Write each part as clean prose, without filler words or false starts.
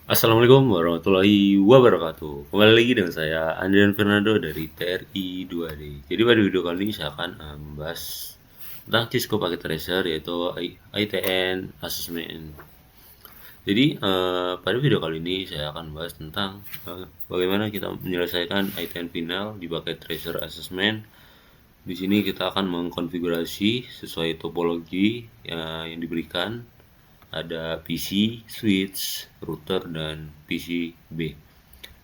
Assalamualaikum warahmatullahi wabarakatuh. Kembali lagi dengan saya Andrian Fernando dari TRI 2D. Jadi pada video kali ini saya akan membahas tentang Cisco Packet Tracer yaitu ITN Assessment. Jadi pada video kali ini saya akan membahas tentang bagaimana kita menyelesaikan ITN final di Packet Tracer Assessment. Di sini kita akan mengkonfigurasi sesuai topologi yang diberikan. Ada PC, switch, router, dan PCB.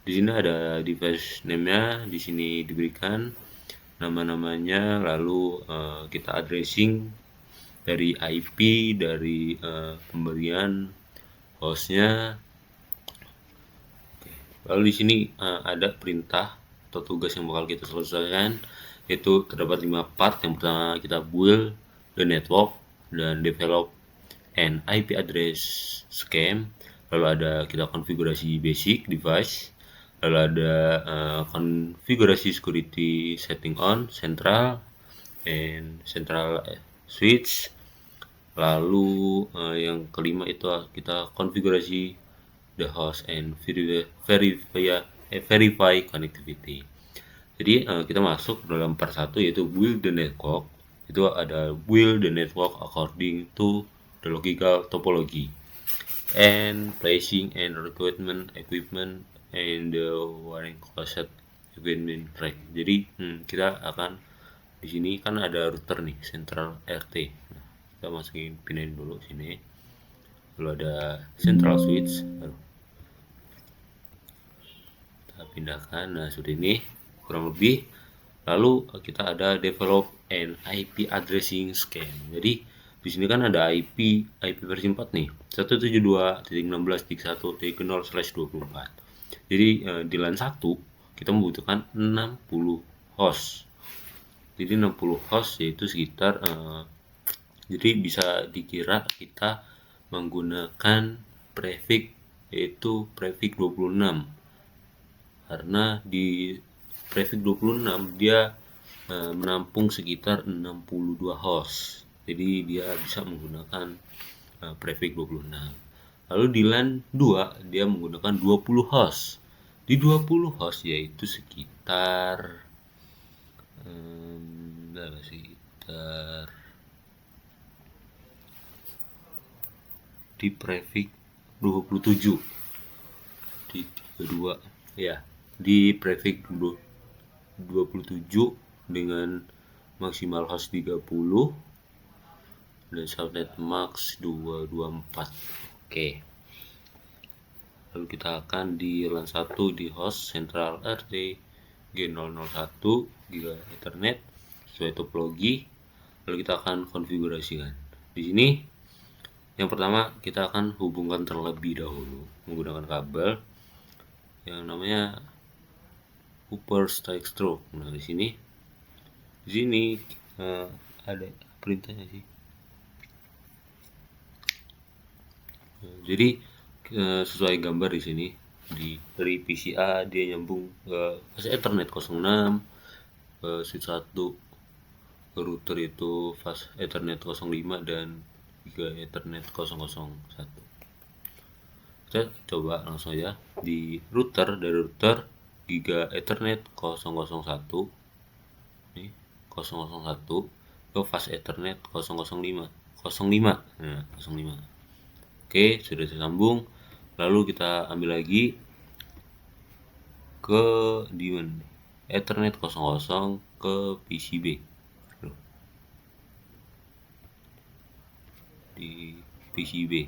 Di sini ada device name-nya, di sini diberikan nama-namanya, lalu kita addressing dari IP, dari pemberian hostnya. Lalu di sini ada perintah atau tugas yang bakal kita selesaikan, yaitu terdapat 5 part. Yang pertama kita build the network dan develop an IP address scheme, lalu ada kita konfigurasi basic device, lalu ada konfigurasi security setting on central and central switch, lalu yang kelima itu kita konfigurasi the host and verify connectivity. Jadi kita masuk dalam part 1 yaitu build the network. Itu ada build the network according to the logical topology and placing and equipment and the wiring closet equipment rack. Jadi kita akan di sini kan ada router nih, central RT. Nah, kita masukin pinin dulu sini. Lalu ada central switch. Kita pindahkan. Nah, seperti ini kurang lebih. Lalu kita ada develop an IP addressing scheme. Jadi di sini kan ada IP versi 4 nih, 172.16.1.0/24. Jadi di LAN 1 kita membutuhkan 60 host. Jadi 60 host yaitu sekitar jadi bisa dikira kita menggunakan prefix yaitu prefix 26. Karena di prefix 26 dia menampung sekitar 62 host. Jadi dia bisa menggunakan prefix 26. Lalu di LAN 2 dia menggunakan 20 host. Di 20 host yaitu sekitar di prefix 27 di 32 ya, di prefix 27 dengan maksimal host 30 dan subnet max 224. Oke. Lalu kita akan di LAN 1 di host central RT G001 giga Ethernet sesuai topologi. Lalu kita akan konfigurasikan. Di sini yang pertama kita akan hubungkan terlebih dahulu menggunakan kabel yang namanya upper strike stroke. Nah, di sini ada perintahnya sih. Jadi sesuai gambar di sini dari PCA dia nyambung ke fast Ethernet 06, ke switch 1 ke router itu fast Ethernet 05 dan Giga Ethernet 001. Kita coba langsung aja di router, dari router Giga Ethernet 001 nih 001 ke fast Ethernet 005. Nah, 05. Oke, sudah tersambung. Lalu kita ambil lagi ke Ethernet 00 ke PCB. Di PCB.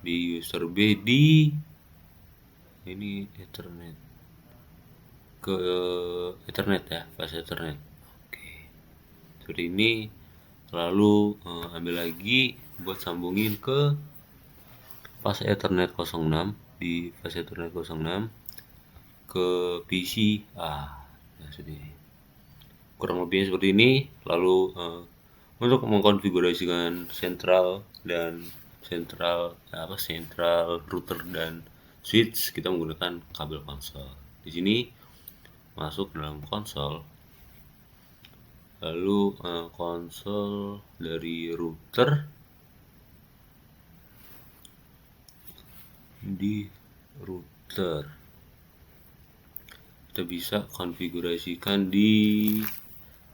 Di user B di ini Ethernet ke Ethernet ya, fast Ethernet. Oke. Seperti ini. Lalu ambil lagi buat sambungin ke fast Ethernet 06 di fast Ethernet 06 ke PC nah sedih. Kurang lebih seperti ini. Lalu untuk mengkonfigurasikan central router dan switch kita menggunakan kabel konsol. Di sini masuk dalam konsol. Lalu konsol dari router di router. Kita bisa konfigurasikan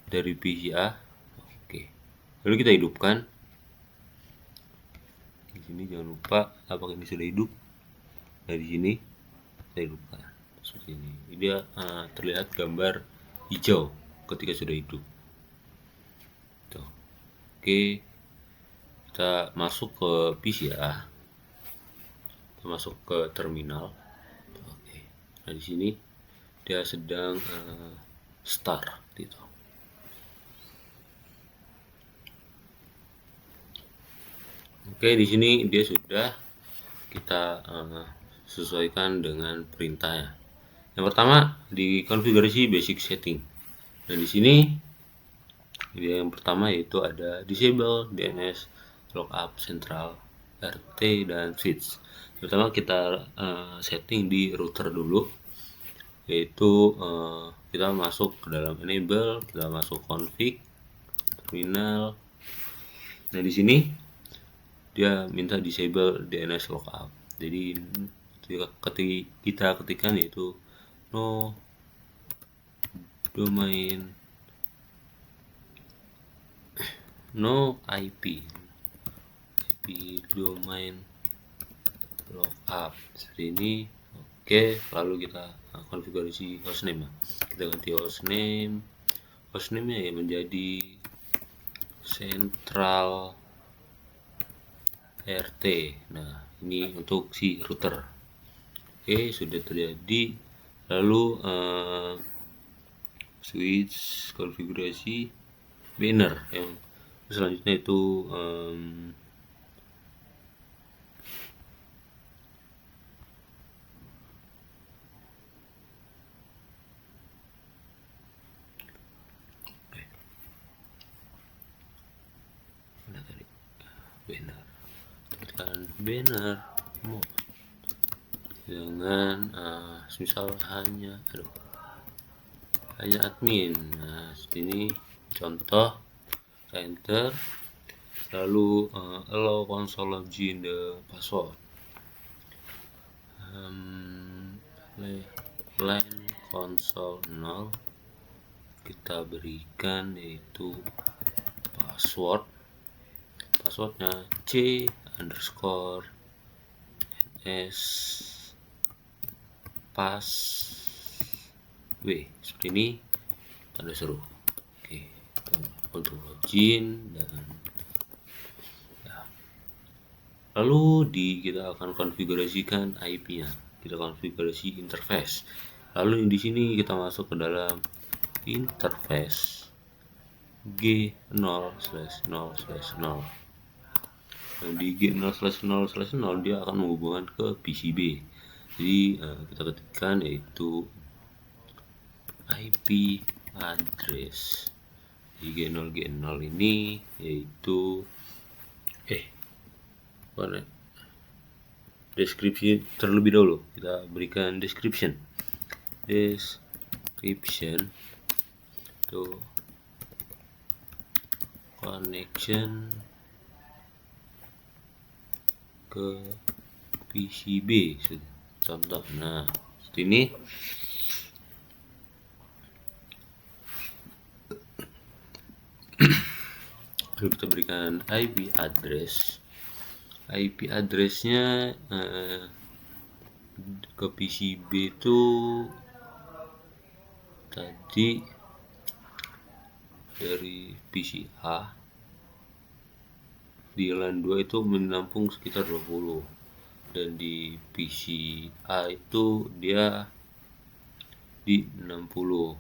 dari PCA. Oke. Lalu kita hidupkan. Di sini jangan lupa apakah ini sudah hidup. Dari sini kita hidupkan seperti ini. Dia terlihat gambar hijau ketika sudah hidup. Tuh. Oke, kita masuk ke PCA. Kita masuk ke terminal. Oke. Nah di sini dia sedang start gitu. Oke, di sini dia sudah kita sesuaikan dengan perintahnya. Yang pertama di konfigurasi basic setting. Dan di sini dia yang pertama yaitu ada disable DNS lookup central RT dan switch. Pertama kita setting di router dulu, yaitu kita masuk ke dalam enable, kita masuk config terminal. Nah di sini dia minta disable DNS lookup. Jadi ketika kita ketikkan yaitu no domain no IP domain lookup seperti ini. Oke, lalu kita konfigurasi hostname. Kita ganti hostname ya menjadi central RT. Nah ini untuk si router. Oke, sudah terjadi. Lalu switch konfigurasi banner yang selanjutnya itu banner. Tekan banner mode dengan misal hanya admin. Nah sini contoh, enter, lalu allow console login the password, line console 0 kita berikan yaitu passwordnya C_NS pas W seperti ini, tanda seru. Oke, untuk login dan ya. Lalu kita akan konfigurasikan IP-nya. Kita konfigurasi interface. Lalu di sini kita masuk ke dalam interface G0/0/0. Dan di G0/0/0 dia akan menghubungkan ke PCB. Jadi kita ketikkan yaitu IP address di G0 ini yaitu deskripsi terlebih dahulu. Kita berikan description to connection ke PCB contoh. Nah seperti ini. Lalu kita berikan IP addressnya ke PCB itu tadi dari PCA di LAN 2 itu menampung sekitar 20, dan di PCA itu dia di 60.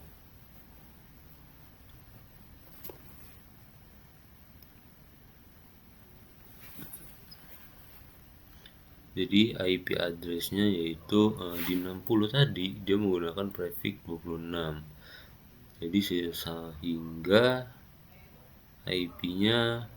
Jadi IP addressnya yaitu di 60 tadi dia menggunakan prefix 26. Jadi sehingga IP-nya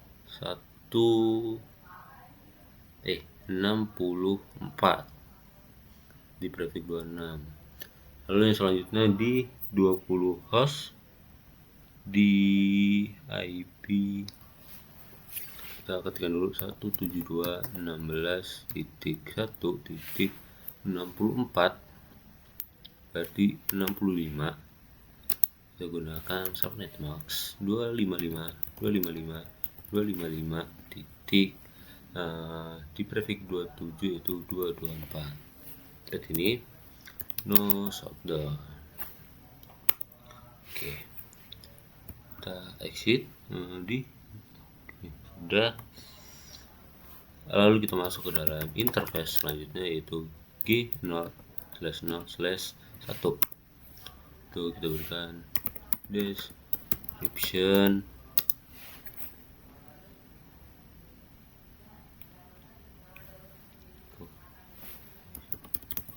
64 di prefix 26. Lalu yang selanjutnya di 20 host di IP kita ketikkan dulu 172.16.1.64 berarti 65. Kita gunakan subnet max 255 titik di prefix 27 yaitu 224. Lihat ini no shutdown. Oke, kita exit sudah. Lalu kita masuk ke dalam interface selanjutnya yaitu G0/0/1. Itu kita berikan description,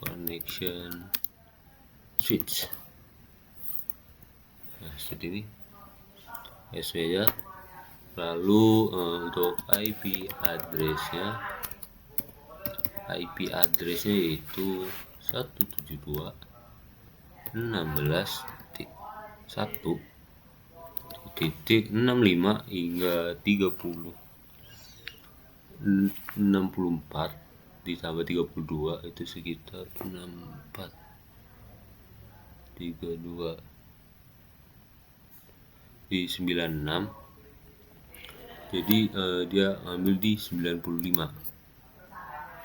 connection switch. Nah, seperti ini SW ya. Lalu untuk IP addressnya yaitu 172.16.1.65 hingga 64 ditambah 32 itu sekitar 6432 di 96. Jadi dia ambil di 95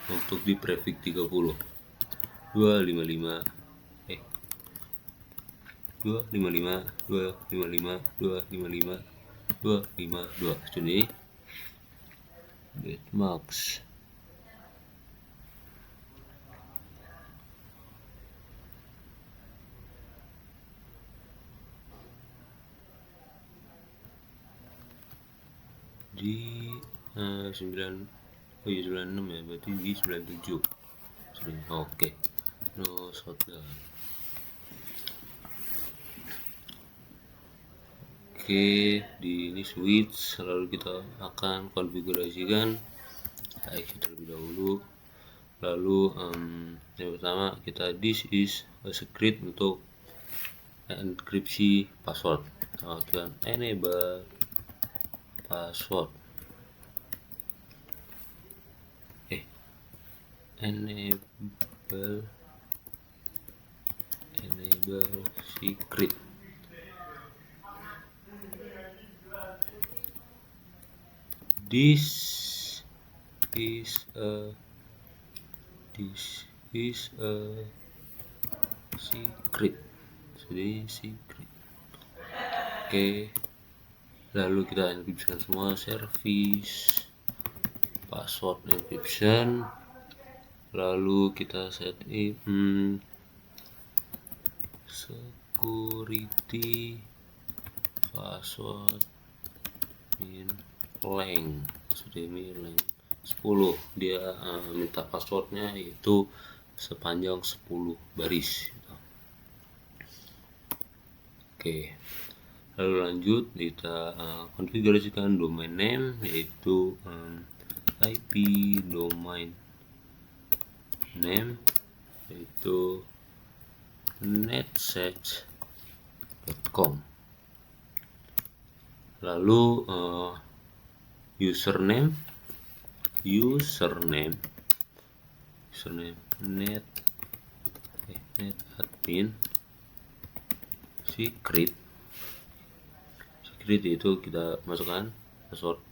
untuk di prefix 30 255 jadi max. Di 96 ya, berarti di 97. Oke. No shutdown. Oke, di ini switch, lalu kita akan konfigurasikan. Kita exit terlebih dahulu. Lalu yang pertama kita this is a script untuk enkripsi password. Kita enable password. Enable secret. This is a secret. Jadi secret. Oke. Lalu kita enkripsikan semua service, password encryption. Lalu kita set security password length 10. Dia minta passwordnya itu sepanjang 10 baris gitu. Oke, lalu lanjut kita konfigurasikan domain name yaitu IP domain name yaitu netsearch.com. Lalu username net admin. Secret itu kita masukkan password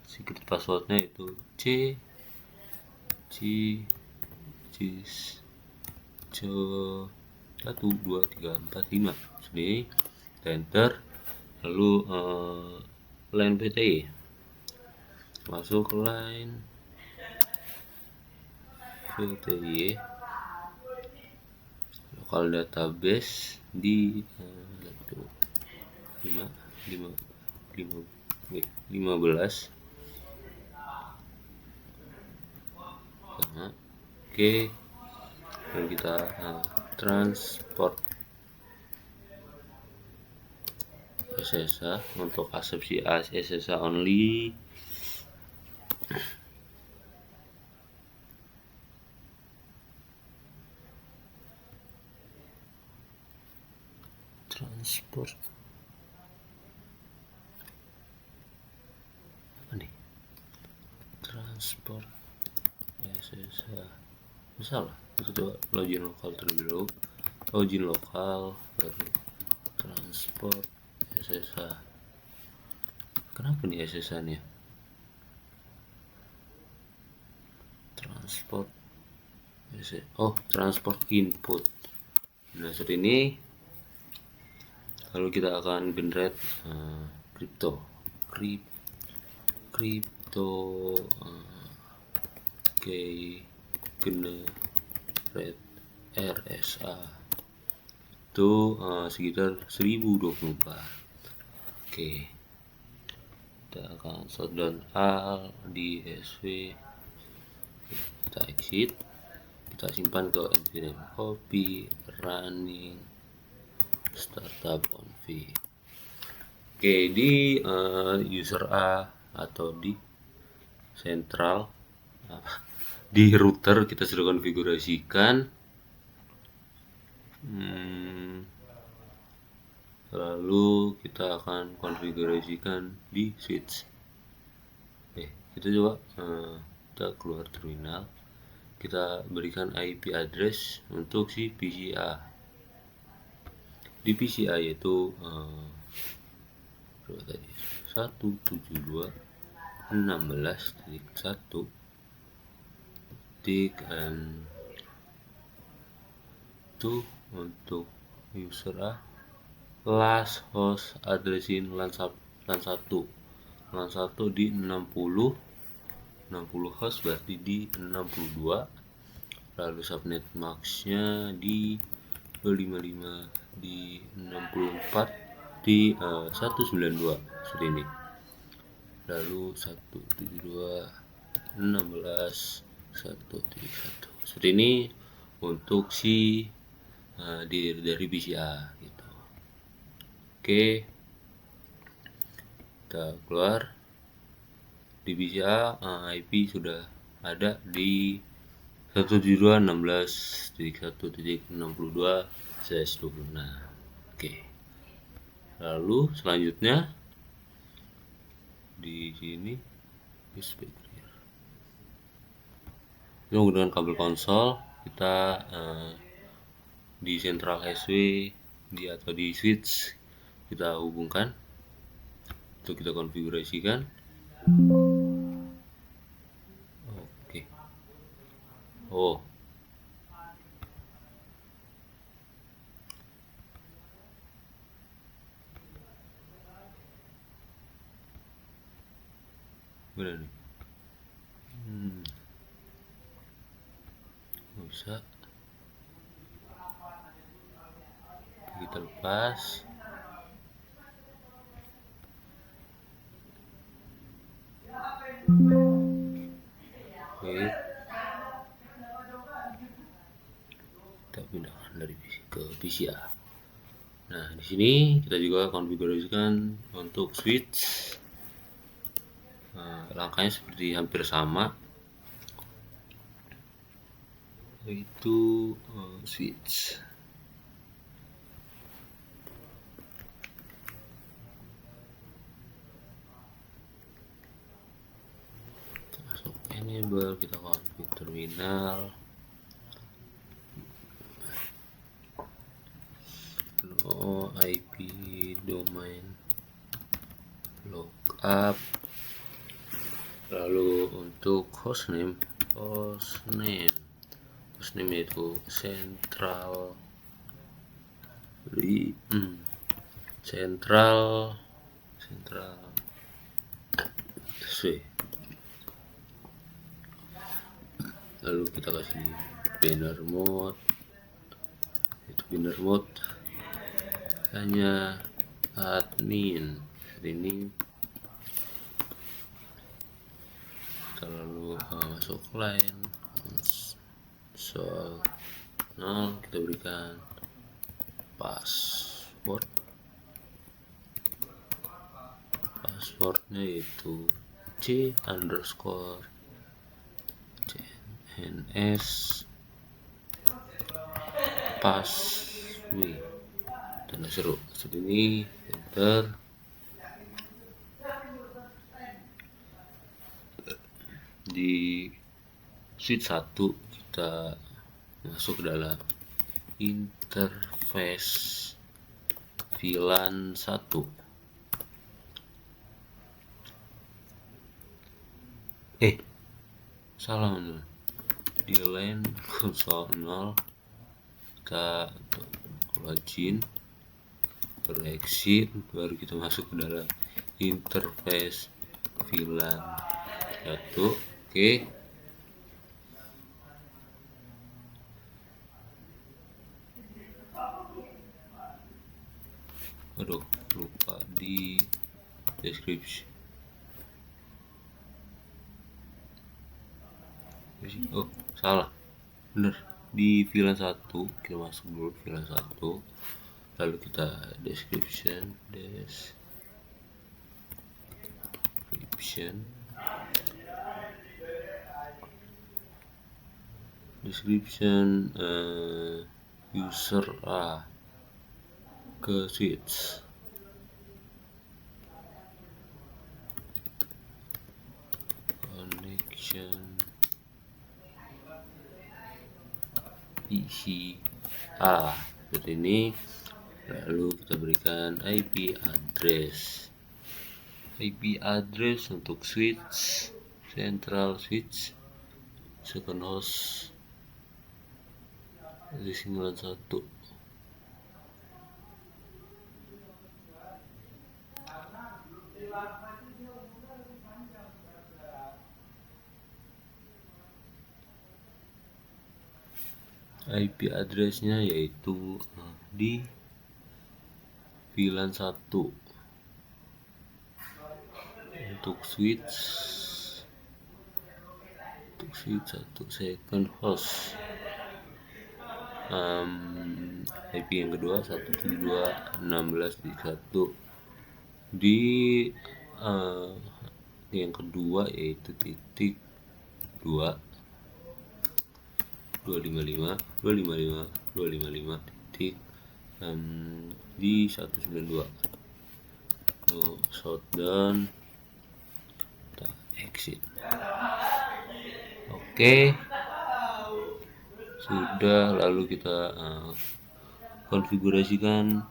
secret passwordnya itu C 1 2 3 4 5 jadi enter. Lalu line PTY masuk line PTY local database di 15. Oke, dan kita transport SSH untuk asepsi SSH only. Transport apa nih? transport SSH. Salah, itu coba login lokal terlebih dahulu. Login lokal baru transport SSH. Kenapa nih SSH nya? Transport SSH. Oh, transport input. Nah, seperti ini. Lalu kita akan generate crypto generate RSA itu sekitar 1024. Oke, kita akan shutdown all di SV, kita exit, kita simpan ke npm copy running startup on v. Oke, di user A atau di central di router kita sudah konfigurasikan. Lalu kita akan konfigurasikan di switch. Kita coba kita keluar terminal, kita berikan IP address untuk si PCA. Di PCA yaitu 172.16.1 itu untuk user A. Last host addressin LAN 1 di 60 host, berarti di 62. Lalu subnet maxnya di 255 di 64 di 192 seperti ini. Lalu 172.16.1.1 seperti ini untuk si dari PCA gitu. Oke, kita keluar. Di PCA IP sudah ada di 172.16.1.62/20. Oke. Lalu selanjutnya di sini menggunakan kabel konsol kita di central SW atau di switch kita hubungkan untuk kita konfigurasikan. Oke. Mana nih? Nggak bisa. Kita lepas. Oke. Kita pindahkan dari ke PCA. Nah, di sini kita juga konfigurasikan untuk switch. Langkahnya seperti hampir sama, yaitu switch. Kita masuk enable, kita config terminal. IP domain lookup. Lalu untuk hostname itu central lalu kita kasih banner mode, itu banner mode hanya admin ini. Kita lalu masuk line console. Kita berikan passwordnya yaitu c_cns password dan seru seperti ini. Enter. di switch 1 kita masuk ke dalam interface VLAN 1. Salah bener. Di LAN konsol 0 kita login, baru exit, baru kita masuk ke dalam interface VLAN 1. Oke. Aduh, lupa di deskripsi. Oh, salah. Bener. Di VLAN 1, kita masuk dulu VLAN 1. Lalu kita description user A ke switch connection PC A seperti ini. Lalu kita berikan IP address untuk switch, central switch, second host di 91. IP addressnya yaitu di VLAN 1 untuk switch 1 second host. IP yang kedua 172.16.1 di yang kedua yaitu titik 255 titik di 192. Shutdown, kita exit. Oke, sudah. Lalu kita konfigurasikan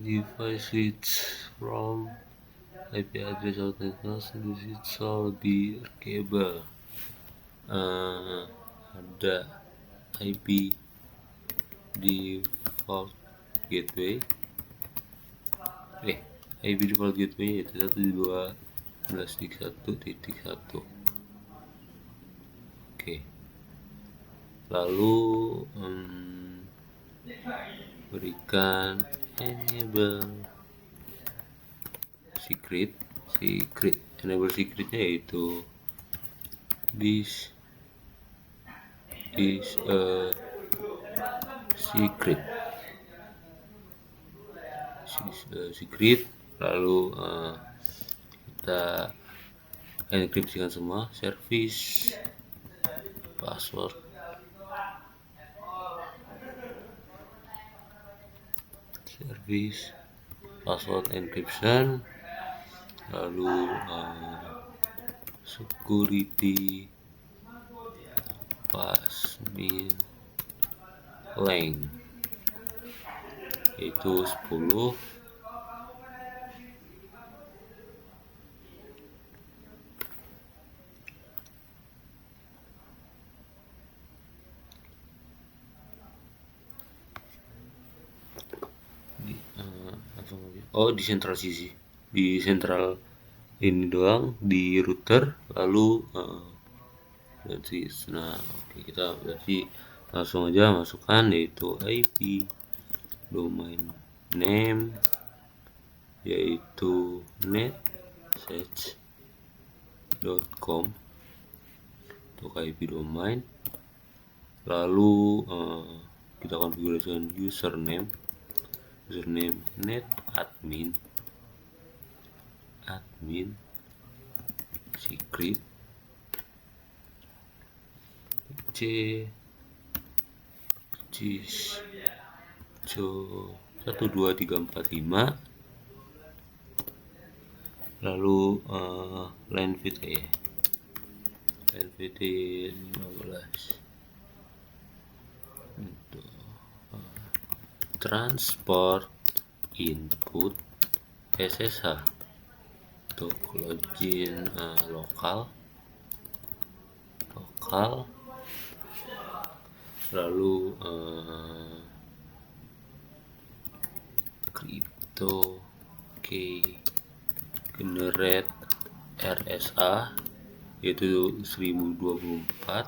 device switch from IP address authentication to switch shall be cable. Ada IP default gateway yaitu 192.11.1.1. Oke. Lalu berikan enable enable secretnya yaitu this is a secret. Lalu kita enkripsikan semua service password encryption, lalu security passmin length yaitu 10. Di central ini doang di router. Lalu nah oke, kita berarti langsung aja masukkan yaitu IP domain name yaitu netshare.com, untuk IP domain. Lalu kita konfigurasikan username netadmin secret cisco 12345, lalu line fit line fit 15 untuk transport input SSH untuk login lokal, lalu crypto key generate RSA yaitu 1024,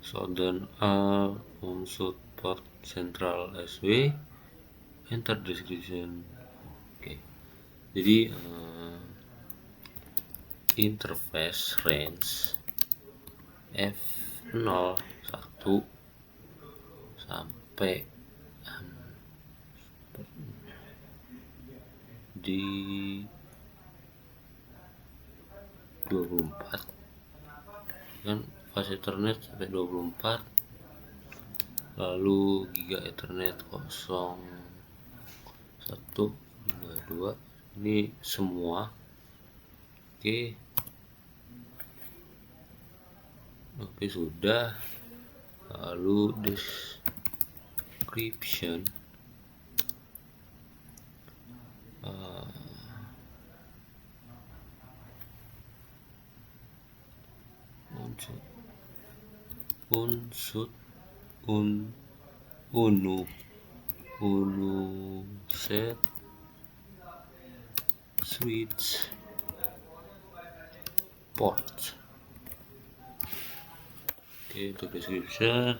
Southern Unsud Port Central SW, enter description. Oke. Jadi interface range F01 sampai di 24 kan, fast Ethernet sampai 24, lalu giga Ethernet 0152, ini semua. Oke, sudah. Lalu description unu set switch port. Oke, untuk description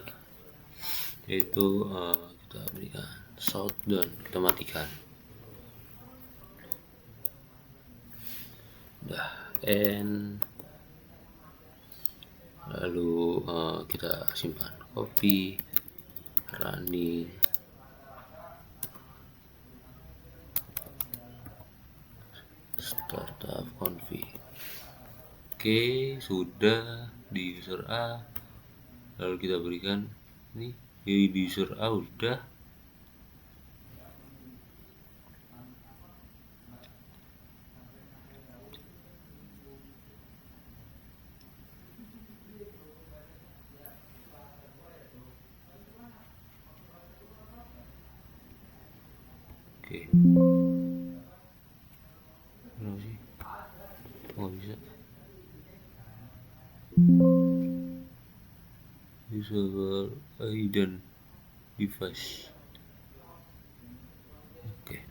yaitu kita berikan shutdown, kita matikan. Lalu kita simpan, copy, running, startup config. Oke, sudah di user A. Lalu kita berikan ini di user A udah. Oke. Kenapa sih? Oh, bisa. Usable hidden device. Oke.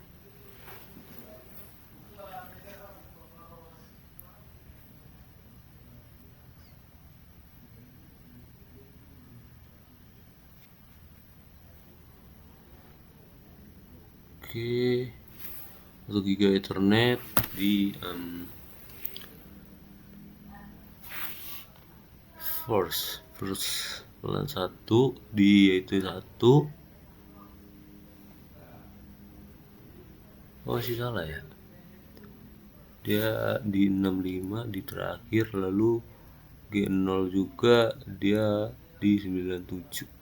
Untuk giga Ethernet di first LAN 1 di yaitu 1. Oh, masih salah ya, dia di 65 di terakhir, lalu G0 juga dia di 97.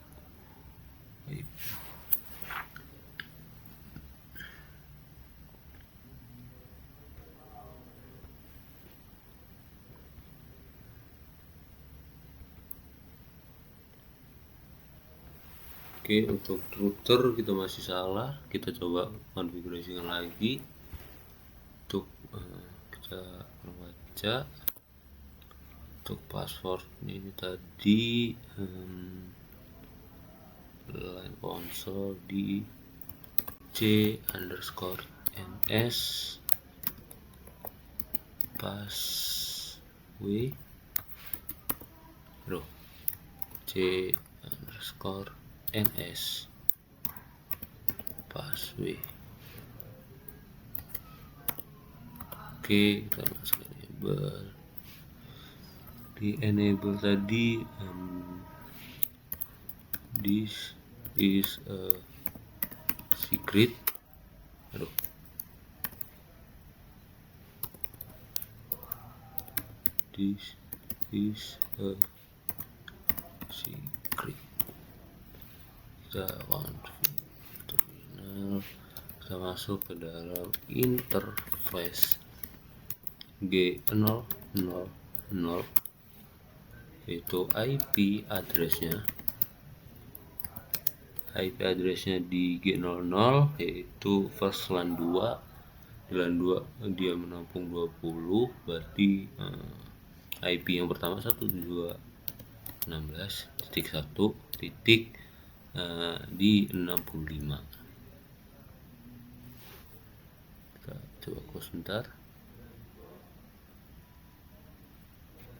Oke, untuk router kita masih salah, kita coba konfigurasikan lagi. Untuk kita baca untuk password ini tadi line console di c_ns pas W row C underscore NS pas W. Oke, kita masuk enable. Di enable tadi this is a secret. This is a secret. Kita terminal, kita masuk ke dalam interface G000, yaitu IP addressnya di G00 yaitu first LAN 2. Di LAN 2 dia menampung 20, berarti IP yang pertama 172.16.1 di 65. Kita coba close sebentar.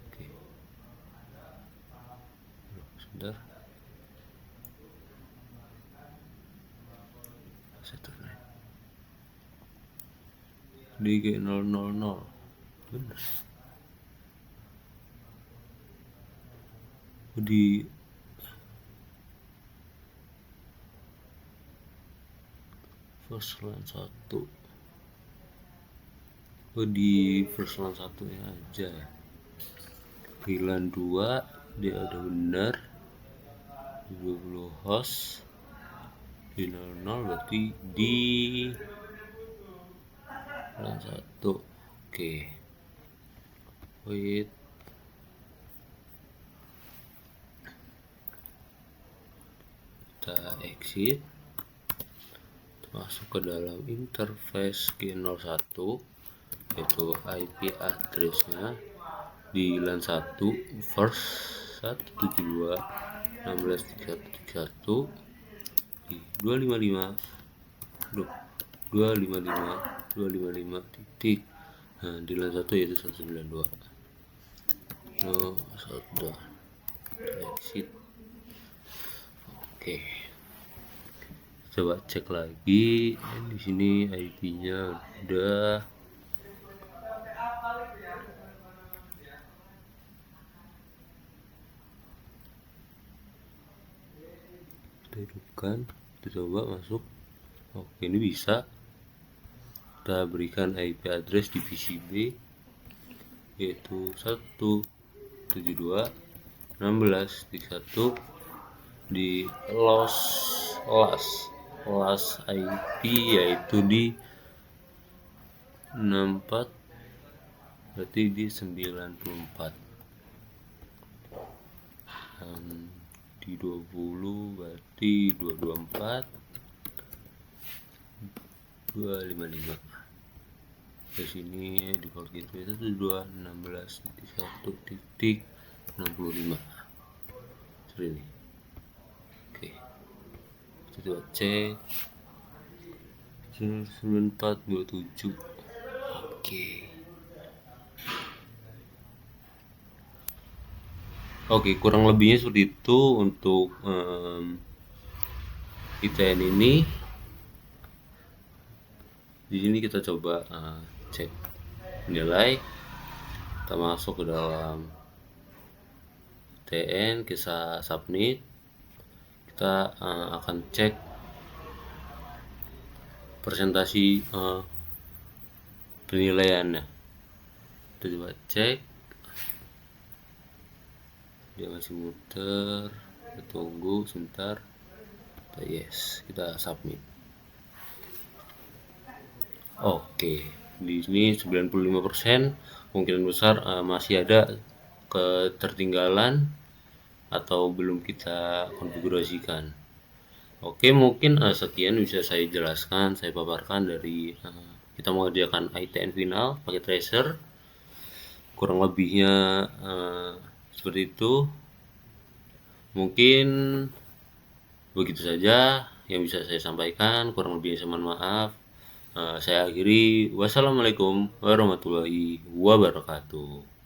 Oke, sebentar. Di G000 bener di first LAN 1 di first LAN 1 nya aja. Di LAN 2 dia udah bener di 20 host di 00, berarti di LAN 1. Oke, wait, kita exit, masuk ke dalam interface G01, yaitu IP addressnya di LAN 1 first 172.16.131 di 255 titik. Nah, di LAN 1 yaitu 192. No shutdown, exit. Oke, coba cek lagi. Di sini IP-nya udah hidupkan. Kita coba masuk. Oke, ini bisa. Kita berikan IP address di PCB yaitu 172.16.1 di last IP yaitu di 64, berarti di 94. Di 20 berarti 254.255. Ke sini di port gateway 172.16.1.65 seperti ini. Oke, kita coba cek 9427. Oke, kurang lebihnya seperti itu untuk ITN ini. Di sini kita coba cek nilai. Kita masuk ke dalam ITN, kita submit. Kita akan cek presentasi penilaiannya. Kita coba cek, dia masih muter. Kita tunggu sebentar. Kita yes, kita submit. Oke, di sini 95%, kemungkinan besar masih ada ketertinggalan atau belum kita konfigurasikan. Oke, mungkin sekian bisa saya jelaskan, saya paparkan dari kita mengerjakan ITN final pakai tracer. Kurang lebihnya seperti itu. Mungkin begitu saja yang bisa saya sampaikan, kurang lebihnya saya mohon maaf. Saya akhiri. Wassalamualaikum warahmatullahi wabarakatuh.